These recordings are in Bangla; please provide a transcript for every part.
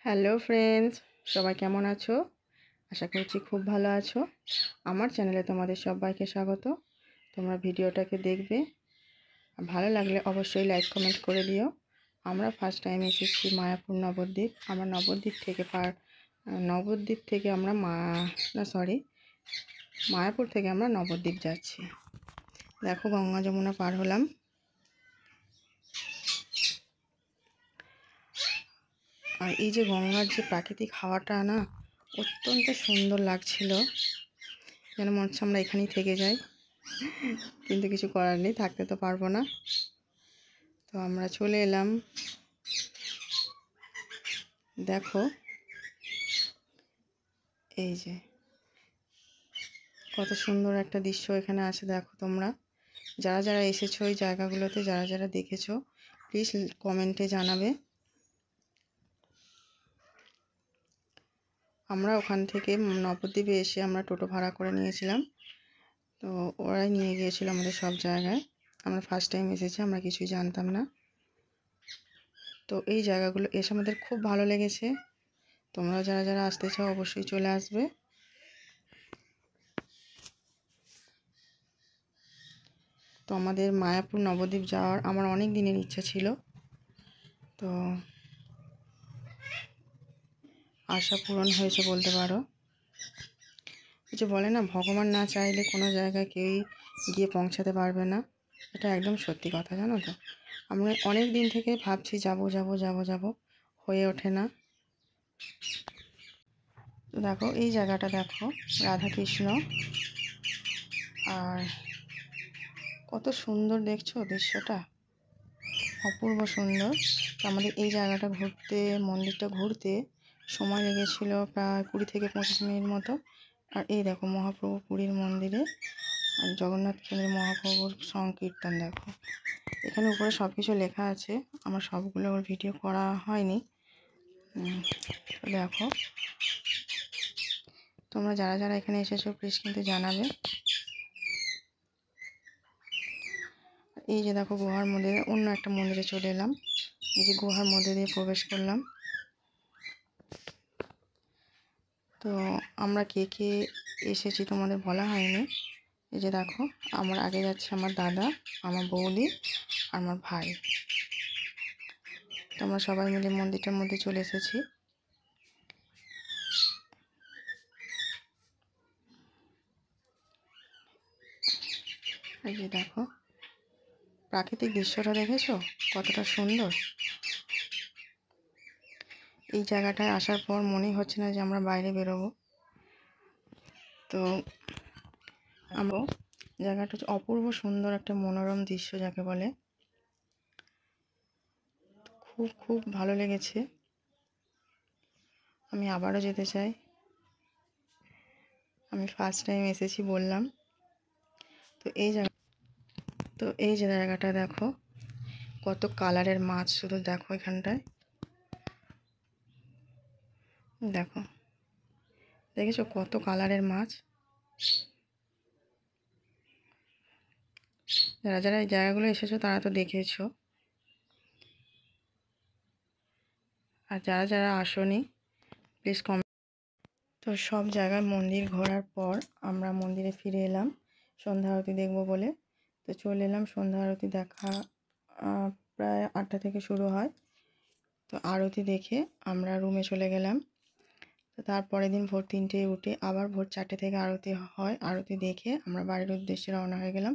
হ্যালো ফ্রেন্ডস, সবাই কেমন আছো? আশা করছি খুব ভালো আছো। আমার চ্যানেলে তোমাদের সবাইকে স্বাগত। তোমরা ভিডিওটাকে দেখবে, ভালো লাগলে অবশ্যই লাইক কমেন্ট করে দিও। আমরা ফার্স্ট টাইম এসেছি মায়াপুর নবদ্বীপ। আমরা নবদ্বীপ থেকে আমরা মায়াপুর থেকে আমরা নবদ্বীপ যাচ্ছি। দেখো, গঙ্গা যমুনা পার হলাম। আর এই যে গঙ্গার যে প্রাকৃতিক হাওয়াটা না, অত্যন্ত সুন্দর লাগছিল, যেন মনে হচ্ছে আমরা এখানেই থেকে যাই, কিন্তু কিছু করার নেই, থাকতে তো পারবো না। তো আমরা চলে এলাম। দেখো, এই যে কত সুন্দর একটা দৃশ্য এখানে আছে। দেখো তোমরা যারা যারা এসেছো এই জায়গাগুলোতে, যারা যারা দেখেছো, প্লিজ কমেন্টে জানাবে। আমরা ওখান থেকে নবদ্বীপে এসে আমরা টোটো ভাড়া করে নিয়েছিলাম। তো ওরাই নিয়ে গিয়েছিল আমাদের সব জায়গায়। আমরা ফার্স্ট টাইম এসেছি, আমরা কিছুই জানতাম না। তো এই জায়গাগুলো এসে আমাদের খুব ভালো লেগেছে। তোমরা যারা যারা আসতে চাও অবশ্যই চলে আসবে। তো আমাদের মায়াপুর নবদ্বীপ যাওয়ার আমার অনেক দিনের ইচ্ছা ছিল। তো আশা পূরণ হয়েছে বলতে পারো। যে বলে না, ভগবান না চাইলে কোনো জায়গায় কেউই গিয়ে পৌঁছাতে পারবে না। এটা একদম সত্যি কথা, জানো তো। আমরা অনেক দিন থেকে ভাবছি যাব যাব যাব যাব, হয়ে ওঠে না। তো দেখো এই জায়গাটা, দেখো রাধাকৃষ্ণ, আর কত সুন্দর দেখছো দৃশ্যটা, অপূর্ব সুন্দর। তো আমাদের এই জায়গাটা ঘুরতে, মন্দিরটা ঘুরতে সময় লেগেছিল প্রায় 20 থেকে 25 মিনিট মতো। আর এই দেখো মহাপ্রভু পুরীর মন্দিরে আর জগন্নাথ কেন্দ্রে মহাপ্রভুর সংকীর্তন। দেখো এখানে উপরে সব কিছু লেখা আছে, আমার সবগুলো ভিডিও করা হয়নি। তো দেখো, তোমরা যারা যারা এখানে এসেছো প্লিজ কিন্তু জানাবে। এই যে দেখো গুহার মধ্যে, অন্য একটা মন্দিরে চলে এলাম। এই যে গুহার মধ্যে দিয়ে প্রবেশ করলাম। তো আমরা কে কে এসেছি তোমাদের বলা হয়নি। এই যে দেখো, আমার আগে যাচ্ছে আমার দাদা, আমার বৌদি আর আমার ভাই। তো আমরা সবাই মিলে মন্দিরটার মধ্যে চলে এসেছি। এই যে দেখো প্রাকৃতিক দৃশ্যটা দেখেছো কতটা সুন্দর। এই জায়গাটায় আসার পর মনেই হচ্ছে না যে আমরা বাইরে বেরোবো। তো আমরা জায়গাটা হচ্ছে অপূর্ব সুন্দর, একটা মনোরম দৃশ্য যাকে বলে। খুব খুব ভালো লেগেছে, আমি আবারও যেতে চাই। আমি ফার্স্ট টাইম এসেছি বললাম। তো এই যে জায়গাটা দেখো, কত কালারের মাছ, শুধু দেখো এখানটায় দেখো, দেখেছো কত কালারের মাছ। যারা যারা এই জায়গাগুলো এসেছো তারা তো দেখেছো, আর যারা যারা আসোনি প্লিজ কমেন্ট। তো সব জায়গায় মন্দির ঘোরার পর আমরা মন্দিরে ফিরে এলাম সন্ধ্যা আরতি দেখবো বলে। তো চলে এলাম, সন্ধ্যা আরতি দেখা প্রায় 8টা থেকে শুরু হয়। তো আরতি দেখে আমরা রুমে চলে গেলাম। তো তারপরের দিন ভোর 3টেয় উঠে আবার ভোর 4টে থেকে আরতি হয়। আরতি দেখে আমরা বাড়ির উদ্দেশ্যে রওনা হয়ে গেলাম।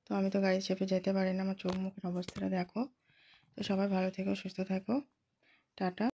তো আমি তো গাড়ি চেপে যেতে পারি না, আমার চোখ মুখের অবস্থাটা দেখো। তো সবাই ভালো থেকো, সুস্থ থাকো, টাটা।